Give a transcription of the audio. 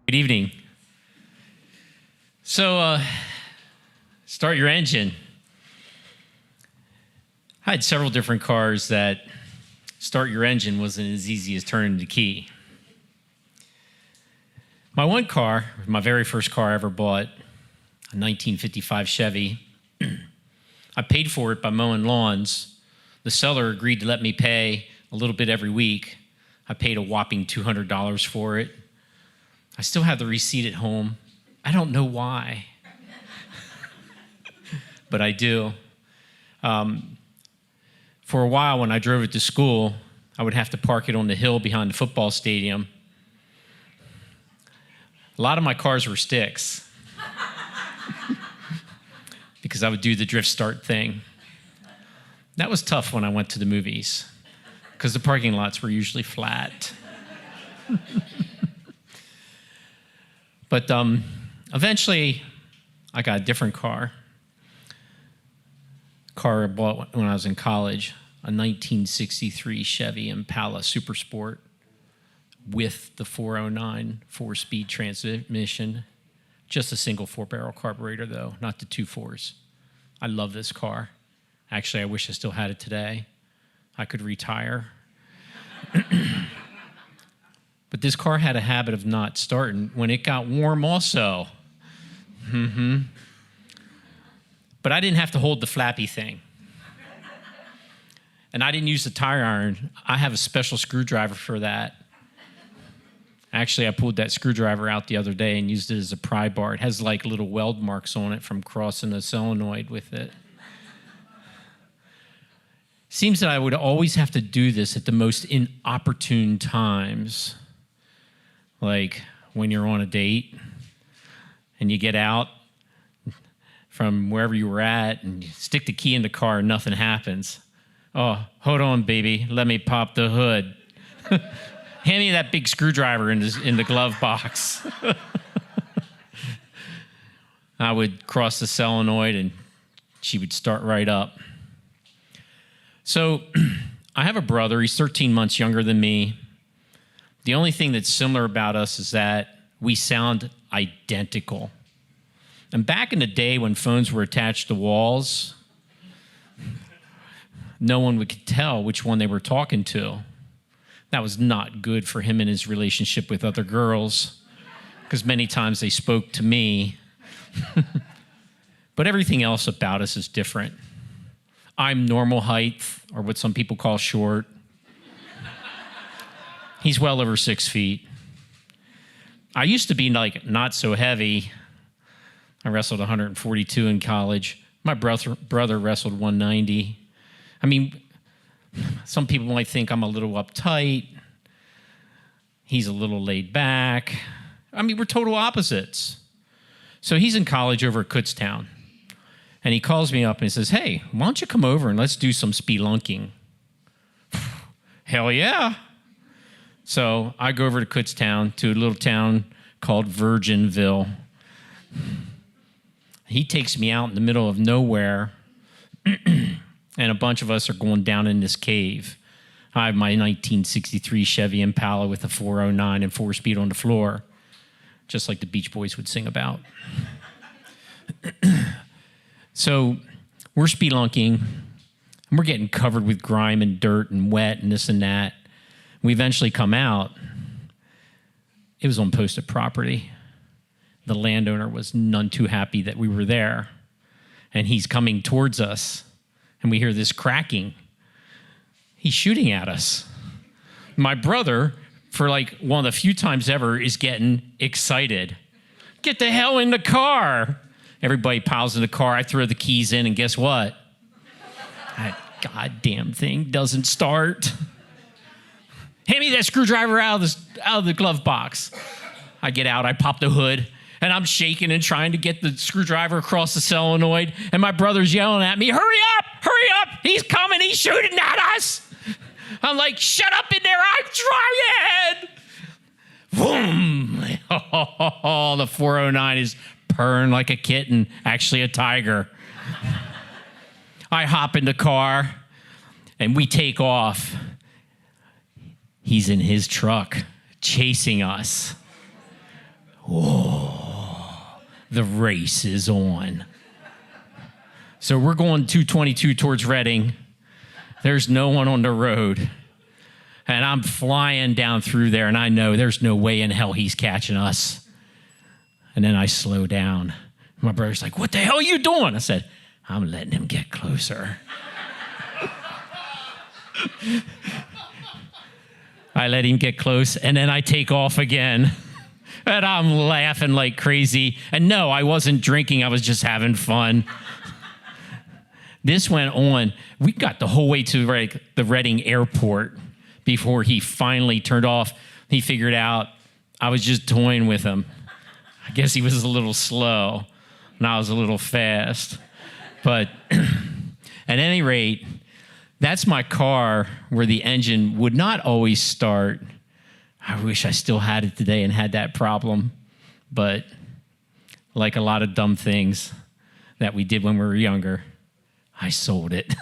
Good evening. So, start your engine. I had several different cars that start your engine wasn't as easy as turning the key. My one car, my very first car I ever bought, a 1955 Chevy, I paid for it by mowing lawns. The seller agreed to let me pay a little bit every week. I paid a whopping $200 for it. I still have the receipt at home. I don't know why, but I do. For a while, when I drove it to school, I would have to park it on the hill behind the football stadium. A lot of my cars were sticks because I would do the drift start thing. That was tough when I went to the movies because the parking lots were usually flat. But eventually, I got a different car. Car I bought when I was in college, a 1963 Chevy Impala Super Sport with the 409 four-speed transmission. Just a single four-barrel carburetor, though, not the 2.4s. I love this car. Actually, I wish I still had it today. I could retire. But this car had a habit of not starting when it got warm also. But I didn't have to hold the flappy thing. And I didn't use the tire iron. I have a special screwdriver for that. Actually, I pulled that screwdriver out the other day and used it as a pry bar. It has like little weld marks on it from crossing a solenoid with it. Seems that I would always have to do this at the most inopportune times. Like when you're on a date and you get out from wherever you were at and you stick the key in the car and nothing happens. Oh, hold on, baby. Let me pop the hood. Hand me that big screwdriver in the glove box. I would cross the solenoid and she would start right up. So I have a brother. He's 13 months younger than me. The only thing that's similar about us is that we sound identical. And back in the day when phones were attached to walls, no one could tell which one they were talking to. That was not good for him in his relationship with other girls, because many times they spoke to me. But everything else about us is different. I'm normal height, or what some people call short. He's well over 6 feet. I used to be like not so heavy. I wrestled 142 in college. My brother wrestled 190. I mean, some people might think I'm a little uptight. He's a little laid back. I mean, we're total opposites. So he's in college over at Kutztown. And he calls me up and he says, hey, why don't you come over and let's do some spelunking? Hell yeah. So I go over to Kutztown, to a little town called Virginville. He takes me out in the middle of nowhere, and a bunch of us are going down in this cave. I have my 1963 Chevy Impala with a 409 and four-speed on the floor, just like the Beach Boys would sing about. So we're spelunking, and we're getting covered with grime and dirt and wet and this and that. We eventually come out. It was on posted property. The landowner was none too happy that we were there. And he's coming towards us. And we hear this cracking. He's shooting at us. My brother, for like one of the few times ever, is getting excited. Get the hell in the car. Everybody piles in the car. I throw the keys in, and guess what? That goddamn thing doesn't start. Hand me that screwdriver out of the glove box. I get out, I pop the hood, and I'm shaking and trying to get the screwdriver across the solenoid, and my brother's yelling at me, hurry up, he's coming, he's shooting at us. I'm like, shut up in there, I'm trying. Boom. Oh, the 409 is purring like a kitten, actually a tiger. I hop in the car, and we take off. He's in his truck chasing us. The race is on. So we're going 222 towards Reading. There's no one on the road. And I'm flying down through there, and I know there's no way in hell he's catching us. And then I slow down. My brother's like, what the hell are you doing? I said, I'm letting him get closer. I let him get close, and then I take off again. And I'm laughing like crazy. And no, I wasn't drinking. I was just having fun. This went on. We got the whole way to the Reading airport before he finally turned off. He figured out I was just toying with him. I guess he was a little slow, and I was a little fast. But at any rate, that's my car where the engine would not always start. I wish I still had it today and had that problem. But like a lot of dumb things that we did when we were younger, I sold it.